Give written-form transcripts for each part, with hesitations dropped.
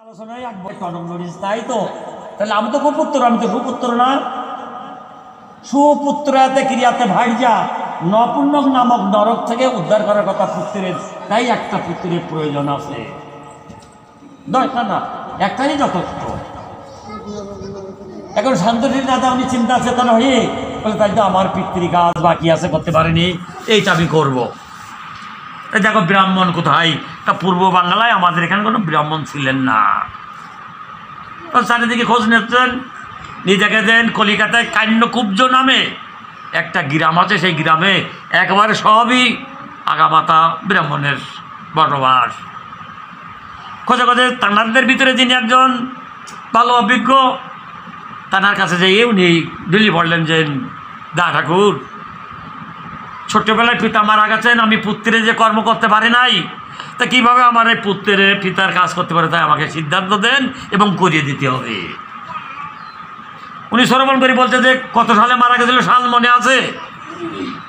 আলোচনায় তাই তো, তাহলে আমি তো কুপুত্র, আমি তো সুপুত্র না। সুপুত্রাতে ক্রিয়াতে ভাইজা নপুণ্যক নামক নরক থেকে উদ্ধার করার কথা পুত্রের, তাই একটা পুত্রের প্রয়োজন আছে, দরকার না, একটাই যথেষ্ট। এখন শান্তশীল দাদা উনি চিন্তা চেতনা হয়ে বলে, তাই তো আমার পিতৃ কাজ বাকি আছে, করতে পারিনি, এইটা আমি করবো। দেখো ব্রাহ্মণ কোথায়, তা পূর্ব বাংলায় আমাদের এখানে কোনো ব্রাহ্মণ ছিলেন না। তো চারিদিকে খোঁজ নিচ্ছেন, নিজেকে দেন কলিকাতায় কান্যকুব্জ নামে একটা গ্রাম আছে, সেই গ্রামে একেবারে সবই আগামাতা ব্রাহ্মণের বসবাস। খোঁজে খোঁজে তানারদের ভিতরে যিনি একজন ভালো অভিজ্ঞ, তানার কাছে যেয়ে উনি দিল্লি বললেন যে, দা ঠাকুর, ছোট্টবেলায় পিতা মারা গেছেন, আমি পুত্রে যে কর্ম করতে পারি নাই, তা কীভাবে আমার এই পুত্রের পিতার কাজ করতে পারে, তাই আমাকে সিদ্ধান্ত দেন এবং করিয়ে দিতে হবে। উনি শ্রবণ করে বলছে যে, কত সালে মারা গেছিল সাল মনে আছে?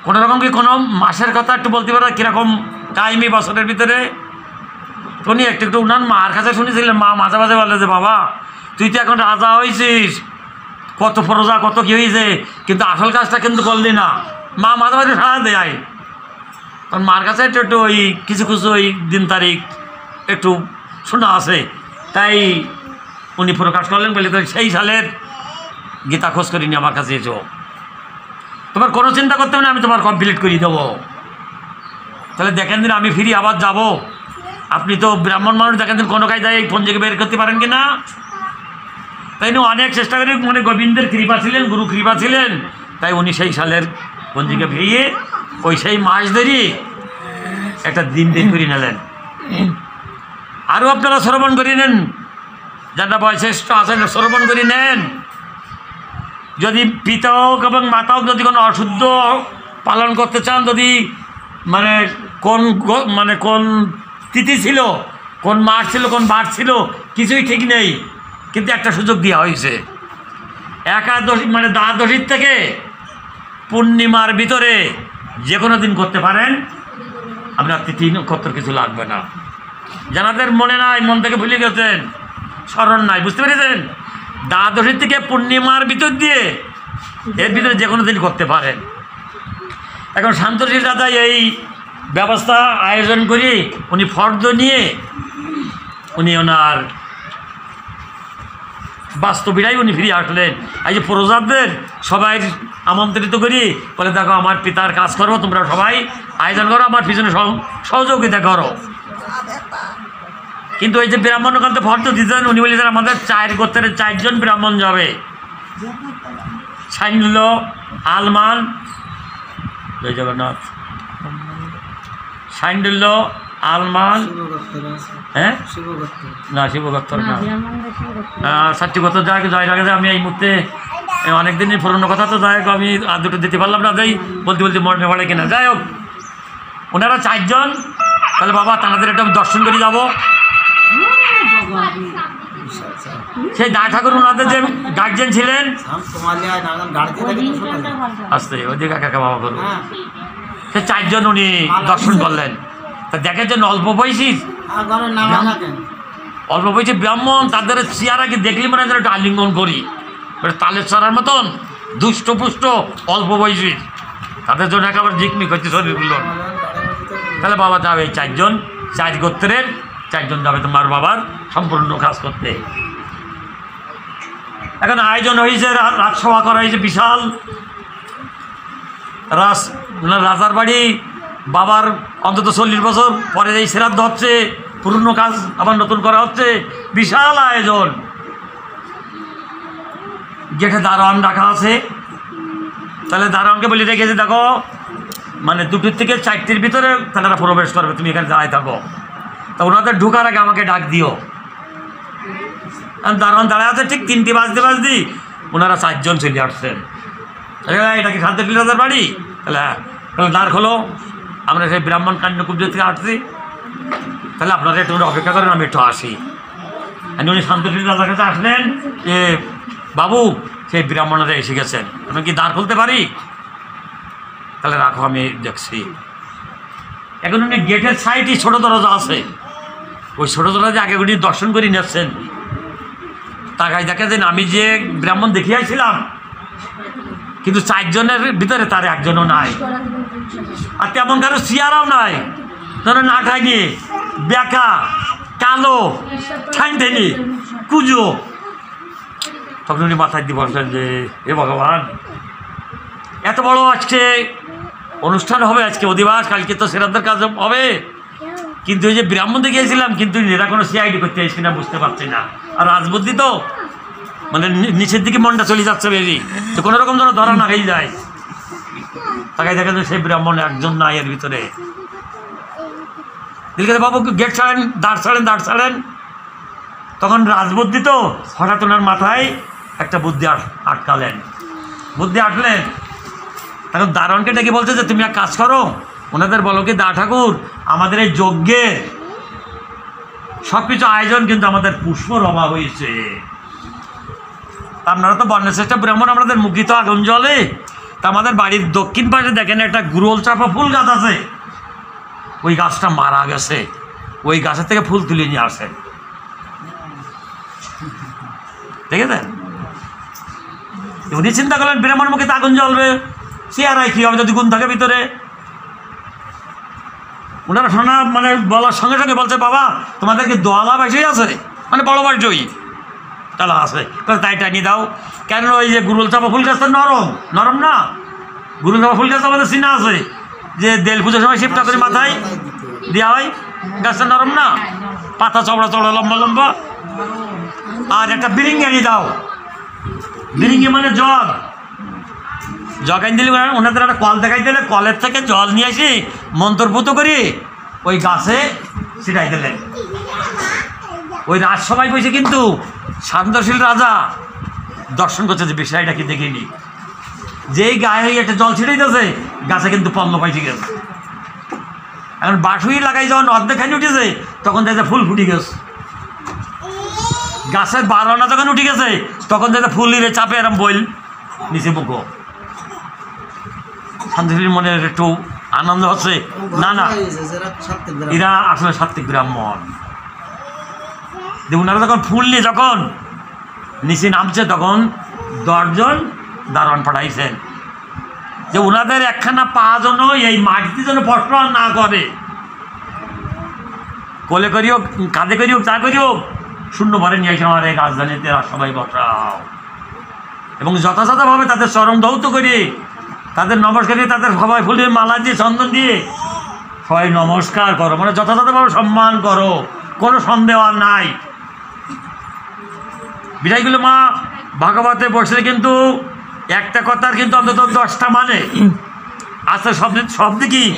কোনো রকম কি কোনো মাসের কথা একটু বলতে পারে, কীরকম টাইমই বছরের ভিতরে? উনি একটু উনার মার কাছে শুনেছিলেন, মা মাঝে মাঝে বলে যে, বাবা তুই তো এখন রাজা হয়েছিস, কত প্রজা কত কী হয়েছে, কিন্তু আসল কাজটা কিন্তু করলি না। মা মাঝে মাঝে সাড়া দেয়, কারণ মার কাছে একটু ওই কিছু কিছু ওই দিন তারিখ একটু শোনা আছে, তাই উনি প্রকাশ করলেন, বলে তো সেই সালের গীতা খোঁজ করিনি, আমার কাছে এসো, তোমার কোনো চিন্তা করতে হবে না, আমি তোমার কমপ্লিট করিয়ে দেবো। তাহলে দেখেন দিন আমি ফিরি আবার যাব, আপনি তো ব্রাহ্মণ মানুষ, দেখেন দিন কোনো কায়দায় এই পঞ্জিকে বের করতে পারেন কি না। তাই নিয়ে অনেক চেষ্টা করে, মানে গোবিন্দের কৃপা ছিলেন, গুরু কৃপা ছিলেন, তাই উনি সেই সালের পঞ্জিকা ফিরিয়ে ওই সেই মাস ধরে একটা দিন বের করে নিলেন। আরও আপনারা শ্রবণ করে নেন, যারা বয়সেষ্ট আছেন শ্রবণ করে নেন। যদি পিতা হোক এবং মাতা হোক যদি কোনো অশুদ্ধ পালন করতে চান, যদি কোন তিথি ছিল, কোন মাস ছিল, কোন বার ছিল, কিছুই ঠিক নেই, কিন্তু একটা সুযোগ দেওয়া হয়েছে। একাদশী দ্বাদশীর থেকে পূর্ণিমার ভিতরে যে কোনো দিন করতে পারেন, আপনার তিথি নক্ষত্র কিছু লাগবে না। যাদের মনে নাই, মন থেকে ভুলে গেছেন, স্মরণ নাই, বুঝতে পেরেছেন, দ্বাদশীর থেকে পূর্ণিমার ভিতর দিয়ে এর ভিতরে যে কোনো দিন করতে পারেন। এখন শান্তশীল দাদা এই ব্যবস্থা আয়োজন করি, উনি ফর্দ নিয়ে উনি ওনার বাস্তবিরাই উনি ফিরে আসলেন। এই যে প্রজাদের সবাই আমন্ত্রিত করি, বলে দেখো আমার পিতার কাজ করো, তোমরা সবাই আয়োজন করো, আমার পিছনে সহযোগিতা করো। কিন্তু এই যে ব্রাহ্মণ কান্তে ফর্দ দিতেন, উনি বলেছেন আমাদের 4 গোত্রের 4 জন ব্রাহ্মণ যাবে, সাইন্ডুল্য, আলমান, জয় জগন্নাথ, সাইন্ডুল্য, আলমান, হ্যাঁ না শিবগোত্র না, 7টি গোত্র যাই জয় লাগে। আমি এই মুহূর্তে অনেকদিনই পুরনো কথা, তো যাই হোক আমি আর দুটো দিতে পারলাম না, যাই বলতে বলতে মনে পড়ে কিনা। যাই হোক ওনারা 4 জন, তাহলে বাবা তাদের একটা দর্শন করে যাবো। সেই দা ঠাকুর ওনাদের যে গার্জেন ছিলেন, আসতে ওইদিকে কাকা বাবা করুন, সে 4 জন উনি দর্শন করলেন। তা দেখেছেন অল্প বয়সী ব্রাহ্মণ, তাদের চেয়ারাকে দেখলে মানে একটা আলিঙ্গন করি, তালের চড়ার মতন দুষ্টপুষ্ট অল্প বয়সী, তাদের জন্য একেবারে জিকমিক হচ্ছে শরীরগুলো। তাহলে বাবা যাবে এই 4 জন, 4 গোত্রের 4 জন যাবে তোমার বাবার সম্পূর্ণ কাজ করতে। এখন আয়োজন হয়েছে, রাজসভা করা হয়েছে বিশাল, রাজার বাড়ি, বাবার অন্তত 40 বছর পরে এই শ্রাদ্ধ হচ্ছে, পুরনো কাজ আবার নতুন করা হচ্ছে, বিশাল আয়োজন। গেটে দারোয়ান রাখা আছে, তাহলে দারোয়ানকে বলে রেখেছে, দেখো 2টির থেকে 4টির ভিতরে তারা প্রবেশ করবে, তুমি এখানে দাঁড়ায় থাকো, তা ওনাদের ঢোকার আগে আমাকে ডাক দিও। দারোয়ান দাঁড়ায় আছে, ঠিক 3টি বাজতে ওনারা 4 জন চলে আসছেন। এটা কি শান্তশীল দাদার বাড়ি? তাহলে হ্যাঁ, তাহলে দ্বার খোলো, আমরা সেই ব্রাহ্মণ কান্যকুব্জ থেকে আসছি, তাহলে আপনারা একটু অপেক্ষা করেন, আমি একটু আসি। উনি শান্তশীল দাদার কাছে আসলেন যে, বাবু সেই ব্রাহ্মণরা এসে গেছেন, আমি কি দ্বার খুলতে পারি? তাহলে রাখো, আমি দেখছি। এখন উনি গেটের সাইডে ছোটো দরজা আছে, ওই ছোটো ছোটো যে আগে গুলি দর্শন করে নিচ্ছেন, তাকাই দেখেছেন আমি যে ব্রাহ্মণ দেখিয়াছিলাম, কিন্তু 4 জনের ভিতরে তার একজনও নাই, আর তেমন কারো চেয়ারাও নাই, ধরো না ঠাইনি, বেকা, কালো, ঠাইনি, কুজো। তখন উনি মাথায় দিয়ে বলছেন যে হে ভগবান, এত বড় আজকে অনুষ্ঠান হবে, আজকে অধিবাস, কালকে তো শ্রাদ্ধের কাজ হবে, কিন্তু এই যে ব্রাহ্মণ দেখিয়েছিলাম, কিন্তু এরা কোনো সিআইডি করতে আসছি না, বুঝতে পারছি না। আর রাজবুদ্ধি তো মানে নিচের দিকে মনটা চলে যাচ্ছে বেশি, তো কোনো রকম যেন ধরা না হয়ে যায়। তাকাই দেখা যায় সেই ব্রাহ্মণ একজন নাই এর ভিতরে। দিলকে বাবু গেট ছাড়েন, দাঁড় ছাড়েন। তখন রাজবুদ্ধি তো হঠাৎ ওনার মাথায় একটা বুদ্ধি আটকালেন, বুদ্ধি আটলেন। তখন দারোয়ানকে ডেকে বলছে যে তুমি এক কাজ করো, ওনাদের বলো কি দা ঠাকুর আমাদের এই যজ্ঞের সব কিছু আয়োজন কিন্তু আমাদের পুষ্পর অভাব হয়েছে। আপনারা তো বর্ণশ্রেষ্ঠ ব্রাহ্মণ, আমাদের মুখিত আগুন জ্বলে, তা আমাদের বাড়ির দক্ষিণ পাশে দেখেন একটা গুরল চাপা ফুল গাছ আছে, ওই গাছটা মারা গেছে, ওই গাছের থেকে ফুল তুলে নিয়ে আসেন। দেখেছেন, উনি চিন্তা করলেন ব্রাহ্মণ মুখে আগুন জ্বলবে, চেয়ারায় কী হবে যদি গুণ থাকে ভিতরে। ওনারা শোনা মানে বলার সঙ্গে সঙ্গে বলছে বাবা তোমাদেরকে দোয়ালা বাসই আছে, মানে বড় বাসই তালা আছে, তাই টানিয়ে দাও। কেন ওই যে গুরুল চাপা ফুল গাছটা নরম না, গুরুল চাপা ফুল গাছ আমাদের চিনা আছে, যে দেল পুজোর সময় শিবটা করে মাথায় দেওয়া হয়, গাছটা নরম না, পাতা চওড়া লম্বা। আর একটা বিরিঙ্গি আনিয়ে দাও, বিরিঙ্গি মানে জগ আনি দিলে ওনাদের একটা কল দেখাই দিলে, কলের থেকে জল নিয়ে আসি মন্ত্রপুত করি ওই গাছে ছিটাই দিলেন। ওই রাজসভায় বসে কিন্তু শান্তশীল রাজা দর্শন করছে যে বিষয়টা কি দেখিনি, যেই গায়ে একটা জল ছিটাইতেছে গাছে কিন্তু পল্ল পাইছে গেছে। এখন বাঁশুই লাগাই যখন অর্ধেকখানি উঠেছে তখন দেখে ফুল ফুটে গেছে, গাছের বারোনা যখন উঠে গেছে তখন দেখে ফুল নিয়ে চাপে এরম বইল নিচে মুখো। শান্তশীল মনের একটু আনন্দ হচ্ছে, না এরা আসলে সাত্ত্বিক ব্রাহ্মণ। ওনারা যখন ফুল নিয়ে যখন নিচে নামছে তখন 10 জন দারোয়ান পাঠাইছেন যে ওনাদের একখানা পা যেন এই মাটিতে যেন স্পর্শ না করে, কোলে করি হোক কাঁধে করি হোক চা করি হোক শূন্য ভরে নিয়ে এসে আমার এই রাজধানীতে সবাই বসাও, এবং যথাযথভাবে তাদের চরণ ধৌত করি, তাদের নমস্কার দিয়ে, তাদের সবাই ফুলের মালা দিয়ে চন্দন দিয়ে সবাই নমস্কার করো, মানে যথাযথভাবে সম্মান করো, কোনো সন্দেহ আর নাই। বিদায়গুলো মা ভাগবতে বসলে কিন্তু একটা কথার কিন্তু অন্তত 10টা মানে আস্তে সব দিকেই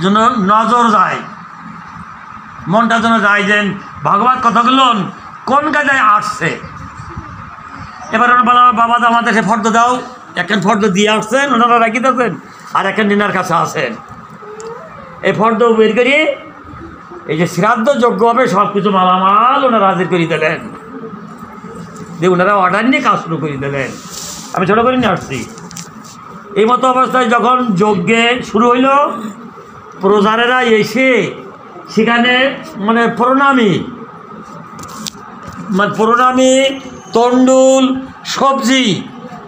যেন নজর যায়, মনটা যেন যায় যে ভাগবত কথাগুলো কোন কাজে আসছে। এবার ওরা বলা বাবা তো আমাদের সে ফর্দ দাও, একখান ফর্দ দিয়ে আসছেন, ওনারা রাখি দিয়েছেন, আর একখান ডিনার কাছে আসেন। এই ফর্দ বের করিয়ে এই যে শ্রাদ্ধ যোগ্য হবে সব কিছু মালামাল ওনারা হাজির করে দিলেন, দিয়ে ওনারা অর্ডার নিয়ে কাজ শুরু করে দিলেন। আমি ছোটো করে নিয়ে আসছি। এই মতো অবস্থায় যখন যজ্ঞে শুরু হইল, প্রজারেরা এসে সেখানে মানে প্রণামী তন্ডুল সবজি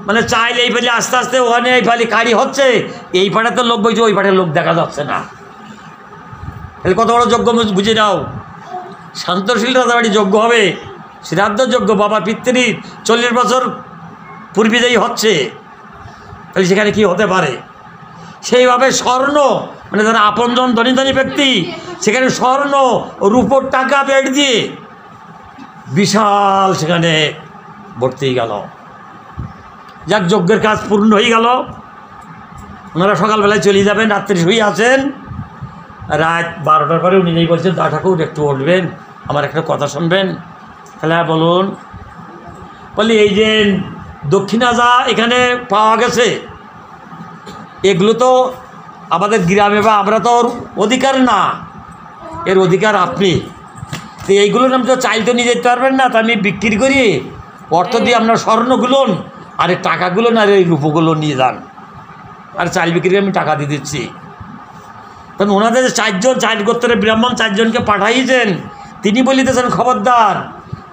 মানে চাইলে এই ফালি আস্তে আস্তে ওখানে এই ফালি কারি হচ্ছে, এই পাড়াতে লোক বইছে, ওই পাড়ার লোক দেখা যাচ্ছে না। তাহলে কত বড় যজ্ঞ বুঝে নাও। শান্তশীল রাজাবাড়ি যজ্ঞ হবে, শ্রাদ্ধ যজ্ঞ, বাবা পিতৃর 40 বছর পূর্বে যেই হচ্ছে, তাহলে সেখানে কি হতে পারে। সেইভাবে স্বর্ণ মানে যারা আপনজন ধনী ধনী ব্যক্তি সেখানে স্বর্ণ রূপোর টাকা বেড দিয়ে বিশাল সেখানে ভর্তি গেল। যাক যজ্ঞের কাজ পূর্ণ হয়ে গেল। ওনারা সকালবেলায় চলে যাবেন, রাত্রি শুয়ে আছেন। রাত 12টার পরে উনি যেই বলছেন দা ঠাকুর একটু উঠবেন, আমার একটা কথা শুনবেন। তাহলে বলুন। বলি এই যে দক্ষিণা যা এখানে পাওয়া গেছে এগুলো তো আমাদের গ্রামে বা আমরা তো ওর অধিকার না, এর অধিকার আপনি। তো এইগুলোর আমি তো চাইল তো নিয়ে যেতে পারবেন না, তো আমি বিক্রি করি অর্থ দিয়ে আপনার স্বর্ণগুলো আর এই টাকাগুলো না, আর এই রূপগুলো নিয়ে যান, আর চাল বিক্রি আমি টাকা দিয়ে দিচ্ছি। তখন ওনাদের 4 জন 4 গোত্রের ব্রাহ্মণ 4 জনকে পাঠাইছেন, তো তিনি বলিতেছেন খবরদার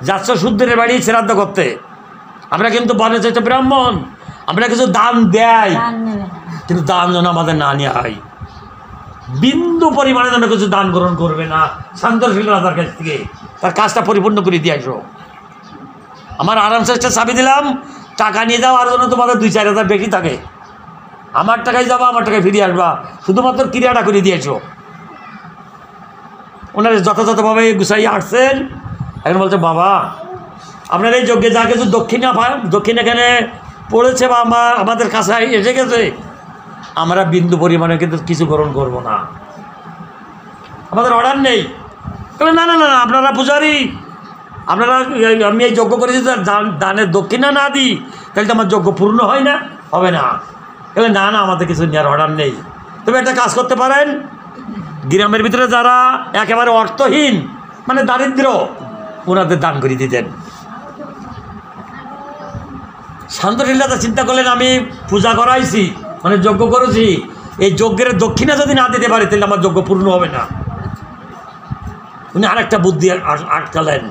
যাচ্ছ শুদ্ধের বাড়ি শ্রাদ্ধ করতে, আমরা কিন্তু বনে চাইতে ব্রাহ্মণ, আমরা কিছু দান দেয়, কিন্তু দান যেন আমাদের না নেওয়া হয়, বিন্দু পরিমাণে যেন কিছু দান গ্রহণ করবে না শান্তশীল রাজার কাছ থেকে, তার কাজটা পরিপূর্ণ করে দিয়ে আসো। আমার আরামসে একটা চাবি দিলাম, টাকা নিয়ে যাও, আর জন্য তোমাদের 2-4 হাজার বেশি থাকে, আমার টাকায় যাবা, আমার টাকায় ফিরিয়ে আসবা, শুধুমাত্র ক্রিয়াটা করে দিয়েছো। ওনারা যথাযথভাবে গুছাইয়ে আসছেন। এখন বলছে বাবা আপনার এই যজ্ঞে যা কিছু দক্ষিণ এখানে পড়েছে বা আমাদের কাছে এসে গেছে, আমরা বিন্দু পরিমাণে কিন্তু কিছু গ্রহণ করবো না, আমাদের অর্ডার নেই। তবে না না না না আপনারা পূজারি, আপনারা আমি এই যজ্ঞ করেছি, দানের দক্ষিণা না দিই তাহলে তো আমার যজ্ঞ পূর্ণ হয় না, হবে না। এবার না না আমাদের কিছু নেওয়ার অর্ডার নেই, তবে একটা কাজ করতে পারেন, গ্রামের ভিতরে যারা একেবারে অর্থহীন মানে দারিদ্র, ওনাদের দান করে দিতেন। শান্তশীল রাজা চিন্তা করলেন আমি পূজা করাইছি মানে যজ্ঞ করেছি, এই যজ্ঞের দক্ষিণা যদি না দিতে পারি তাহলে আমার যজ্ঞ পূর্ণ হবে না। উনি আরেকটা বুদ্ধি আটকালেন,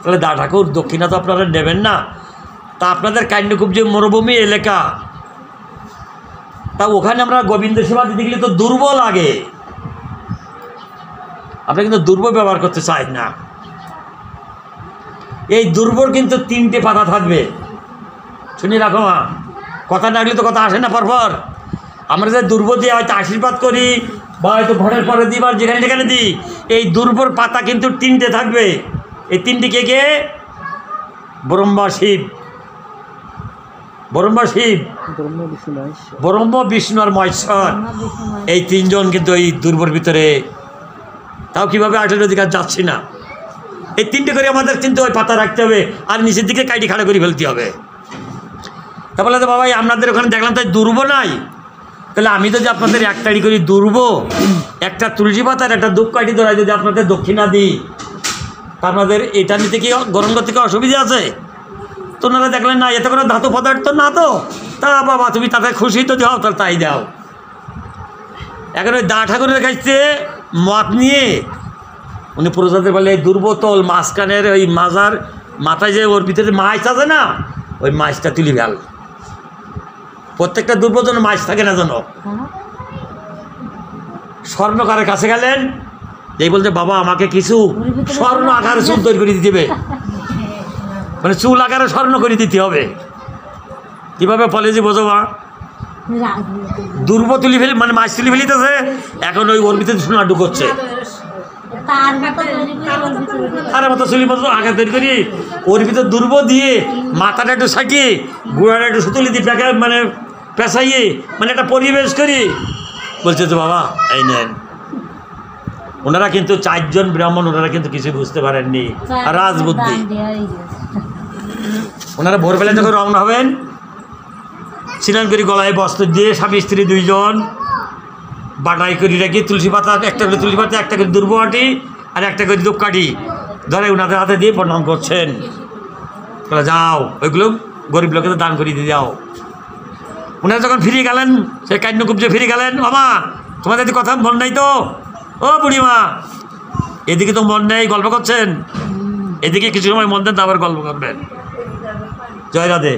তাহলে দা ঠাকুর দক্ষিণা তো আপনারা নেবেন না, তা আপনাদের কান্যকুব যে মরুভূমি এলাকা, তা ওখানে আমরা গোবিন্দ সেবা দিতে গেলে তো দুর্বল লাগে, আপনি কিন্তু দুর্বল ব্যবহার করতে চাই না। এই দুর্বল কিন্তু 3টে পাতা থাকবে, শুনি রাখো মা, কথা না গেলে তো কথা আসে না পরপর। আমরা যে দুর্বল দিয়ে হয়তো আশীর্বাদ করি বা হয়তো ঘরের পরে দিই বা যেখানে যেখানে দিই, এই দুর্বল পাতা কিন্তু 3টে থাকবে। এই 3টি কে কে? ব্রহ্মা শিব, ব্রহ্মা শিব, ব্রহ্ম বিষ্ণু আর মহেশ্বর, এই 3 জন কিন্তু এই দুর্বল ভিতরে। তাও কীভাবে 18 অধিকার যাচ্ছি না, এই 3টে করে আমাদের কিন্তু ওই পাতা রাখতে হবে, আর নিচের দিকে কাইটি খাড়া করে ফেলতে হবে। তা বলে তো বাবা আপনাদের ওখানে দেখলাম তাই দুর্ব নাই, তাহলে আমি যদি আপনাদের একটাই করি দুর্ব, একটা তুলসী পাতার একটা ধূপকাঠি ধরাই যদি আপনাদের দক্ষিণা দিই, তা আপনাদের এটা নিতে কি গ্রহণ করতে কি অসুবিধা আছে? তো ওনারা দেখলেন না এতে কোনো ধাতু পদার্থ না, তো তা বাবা তুমি তাতে খুশি তো যাও, তাহলে তাই দাও। এখন ওই দা ঠাকুরের কাছে মত নিয়ে উনি প্রজাদের বলে দুর্বোতল মাঝখানের ওই মাজার মাথায় যে ওর ভিতরে মাছ আছে না, ওই মাছটা তুলি ফেল, প্রত্যেকটা দুর্বল যেন মাছ থাকে না যেন। স্বর্ণকারের কাছে গেলেন, এই বলছে বাবা আমাকে কিছু স্বর্ণ আকারে চুল তৈরি করে দিতে হবে, মানে চুল আকারে স্বর্ণ করে দিতে হবে। কীভাবে ফলে যে বোঝো মা, দুর্ব তুলি ফেলি মানে মাছ তুলি ফেলিতেছে, এখন ওই ওর ভিতরে সোনা ঢুকোচ্ছে, তার মতো চুলি মতো আগে তৈরি করি, ওর ভিতরে দুর্ব দিয়ে মাথাটা একটু সাকিয়ে গোড়াটা একটু সুতুলি দিয়ে মানে পেঁচাইয়ে মানে একটা পরিবেশ করি। বলছে তো বাবা এই নেন। ওনারা কিন্তু 4 জন ব্রাহ্মণ, ওনারা কিন্তু কিছু বুঝতে পারেননি, আর রাজবুদ্ধি। ওনারা ভোরবেলা যখন রওনা হবেন, স্নান করে গলায় বস্ত্র দিয়ে স্বামী স্ত্রী 2 জন বাটাই করে রাখি তুলসী পাতা, একটা করে তুলসী পাতা, একটা করে দুর্বটি আর একটা করে ধূপকাঠি ধরে ওনাদের হাতে দিয়ে প্রণাম করছেন। বলে যাও ওইগুলো গরিব লোকেদের দান করে দিয়ে যাও। ওনারা যখন ফিরে গেলেন, সে কান্যকুব যে ফিরে গেলেন, মামা তোমাদের কথা মন নেই তো? ও বুড়িমা এদিকে তো মন নেই, গল্প করছেন, এদিকে কিছু সময় মন দেন, আবার গল্প করবেন। জয় রাধে।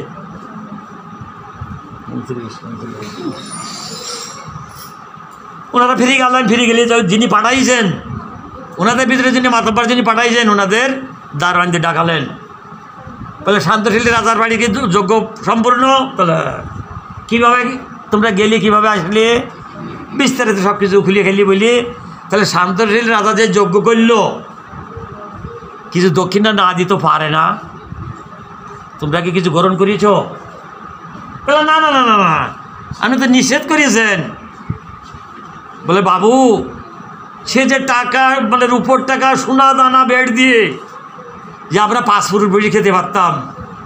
ওনারা ফিরে গেলেন, ফিরে গেলে যিনি পাঠাইছেন ওনাদের ভিতরে, যিনি মাতব্বর যিনি পাঠাইছেন, ওনাদের দারোয়ান দিয়ে ডাকালেন। বলে শান্তশীল রাজার বাড়ি কিন্তু যজ্ঞ সম্পূর্ণ, তাহলে কীভাবে তোমরা গেলি, কীভাবে আসলে, বিস্তারিত সব কিছু খুলিয়ে খেলি বলি। তাহলে শান্তশীল রাজা যে যজ্ঞ করল, কিছু দক্ষিণা না দিতে পারে না, তোমরা কি কিছু গ্রহণ করিয়েছ? বলে না না না না না আপনি তো নিষেধ করিয়েছেন। বলে বাবু সে যে টাকা মানে রূপোর টাকা সোনা দানা বেড দিয়ে যে আমরা 5 ফুট বেশি খেতে পারতাম,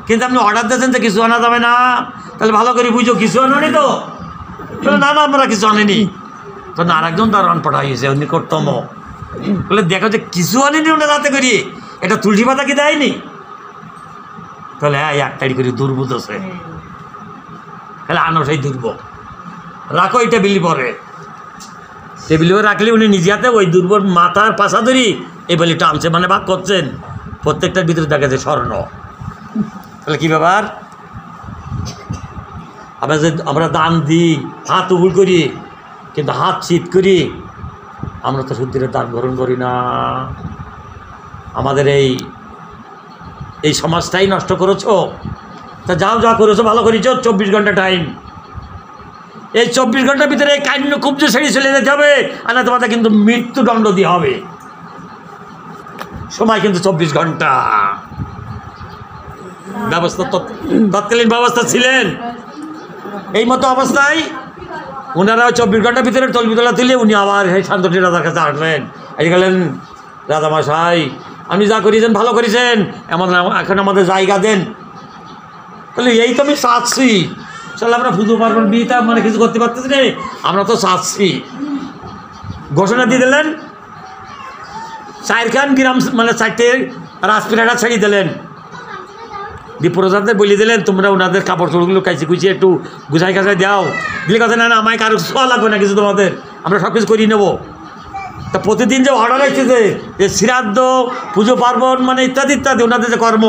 কিন্তু আপনি অর্ডার দিয়েছেন তো কিছু আনা যাবে না, তাহলে ভালো করে বুঝো কিছু আনি তো? না না আমরা কিছু আনিনি। তো না আরেকজন দারোয়ান পাঠাইছে নিকটতম, বলে দেখো যে কিছু আনিনি ওনার হাতে করি, এটা তুলসী পাতা কি দেয়নি? তাহলে হ্যাঁ একটাই করি দুর্বোধ আছে, তাহলে আনো সেই দুর্বল রাখো, এই টেবিল পরে টেবিল পরে রাখলে উনি নিজে হাতে ওই দুর্বল মাথার পাশা ধরি এই বলে টানছে মানে ভাগ করছেন, প্রত্যেকটার ভিতরে দেখা যায় স্বর্ণ। তাহলে কী ব্যাপার? আমরা দান দিই, হাত উবুল করি, কিন্তু হাত শীত করি, আমরা তো শুদ্ধির দান গ্রহণ করি না। আমাদের এই সমাজটাই নষ্ট করেছো। তা যাও যা করেছো ভালো করেছো, 24 ঘন্টা টাইম। এই 24 ঘন্টার ভিতরে কান্য কুব্জ ছেড়ে চলে যেতে হবে, আর না তোমাদের কিন্তু মৃত্যুদণ্ড দিয়ে হবে। সময় কিন্তু 24 ঘন্টা। ব্যবস্থা তৎকালীন ব্যবস্থা ছিলেন এই মতো অবস্থায় ওনারা 24 ঘন্টার ভিতরে তলবিতলা তুলে উনি আবার সেই শান্তটি রাজার কাছে আসলেন। এসে গেলেন, রাজামশাই আপনি যা করেছেন ভালো করেছেন, এখন আমাদের জায়গা দেন। বলে এই তো আমি চাচ্ছি, চল আমরা পুজো পার্বণ বিয়েটা মানে কিছু করতে পারতেছি না, আমরা তো চাচ্ছি। ঘোষণা দিয়ে দিলেন, 4খান গ্রাম মানে 4টে রাজপিরাটা ছাড়িয়ে দিলেন। প্রজাদের বলে দিলেন তোমরা ওনাদের কাপড় চোপড়গুলো কাইছে কুচিয়ে একটু গুছাই কাছাই দাও। দিলে কথা না আমায় কারো ছোঁয়া লাগবে না কিছু, তোমাদের আমরা সব কিছু করিয়ে নেবো। তা প্রতিদিন যে অর্ডার আসছে যে শ্রাদ্ধ পুজো পার্বণ মানে ইত্যাদি ইত্যাদি ওনাদের যে কর্ম,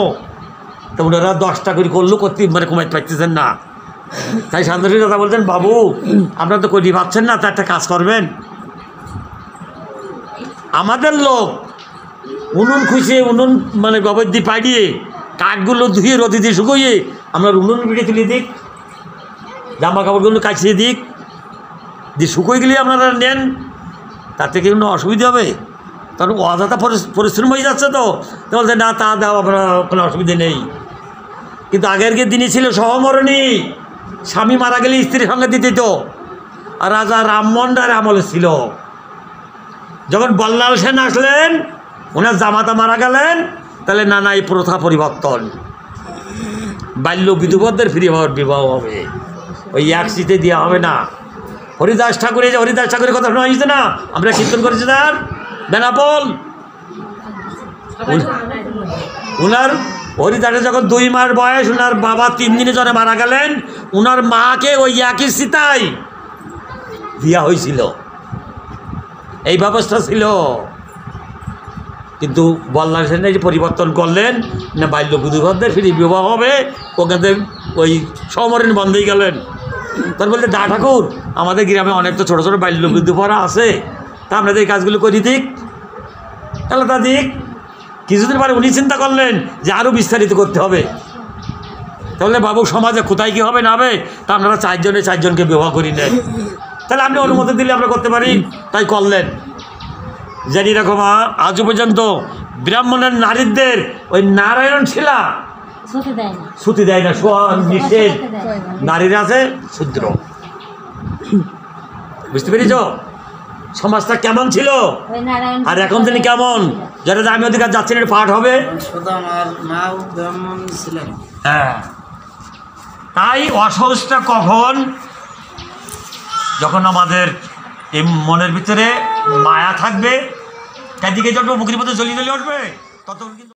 তো ওনারা 10টা করে করলেও করতে মানে কমাইতে পারতেছেন না। তাই শান্তী দাদা বলছেন, বাবু আপনারা তো করি পাচ্ছেন না, তা একটা কাজ করবেন। আমাদের লোক উনুন খুঁচিয়ে উনুন মানে গোবর দিয়ে পাড়িয়ে কাঠগুলো ধুয়ে রোদে দিয়ে শুকোইয়ে আমরা উনুন পিঠে তুলে দিক, জামা কাপড়গুলো কাচিয়ে দিক, দিয়ে শুকোই গেলে আপনারা নেন, তাতে কি কোনো অসুবিধা হবে? কারণ অযথা পরিশ্রম হয়ে যাচ্ছে তো। বলছে না তা দাও, আপনার কোনো অসুবিধা নেই। কিন্তু আগের দিনই ছিল সহমরণী, স্বামী মারা গেলে স্ত্রীর সঙ্গে দিতে তো। আর রাজা রামমোহন রায়ের আমলে ছিল, যখন বল্লাল সেন আসলেন ওনার জামাতা মারা গেলেন, তাহলে না এই প্রথা পরিবর্তন, বাল্য বিধুবরদের বিবাহ হবে, ওই এক সিটে দেওয়া হবে না। হরিদাস ঠাকুরের কথা শোনা হয়েছে না, আমরা কীর্তন করেছি তার বেনাপোল। ওনার হরিদাসের যখন 2 মাস বয়স, ওনার বাবা 3 দিনে জ্বরে মারা গেলেন, ওনার মাকে ওই একই সীতায় দেওয়া হয়েছিল, এই ব্যবস্থা ছিল। কিন্তু বল্লাল সেন যে পরিবর্তন করলেন না, বাল্য বিধুবরদের বিবাহ হবে, ওখানে ওই সমরণ বন্ধই গেলেন। তার বলতে দা ঠাকুর আমাদের গ্রামে অনেক তো ছোটো ছোটো বাল্য বিধবা আছে, তা আপনাদের এই কাজগুলো করে দিক। তাহলে তা দিক। কিছুদিন পরে উনি চিন্তা করলেন যে আরও বিস্তারিত করতে হবে। তাহলে বাবু সমাজে কোথায় কী হবে না হবে, তা আপনারা 4জনকে বিবাহ করি নেন, তাহলে আপনি অনুমতি দিলে আমরা করতে পারি। তাই করলেন। জানি রকম আজও পর্যন্ত ব্রাহ্মণের নারীদের ওই নারায়ণ শিলা ছুটি দেয় না, নিষেধ। নারীরা আছে শূদ্র। বুঝতে পেরেছ সমাজটা কেমন ছিল আর এখন তিনি কেমন? যারা দামি অধিকার যাচ্ছেন এটা পাঠ হবে। হ্যাঁ, তাই অসহজটা কখন, যখন আমাদের এই মনের ভিতরে মায়া থাকবে, চারদিকে যখন মুখের মধ্যে জ্বলিয়ে উঠবে ততক্ষণ কিন্তু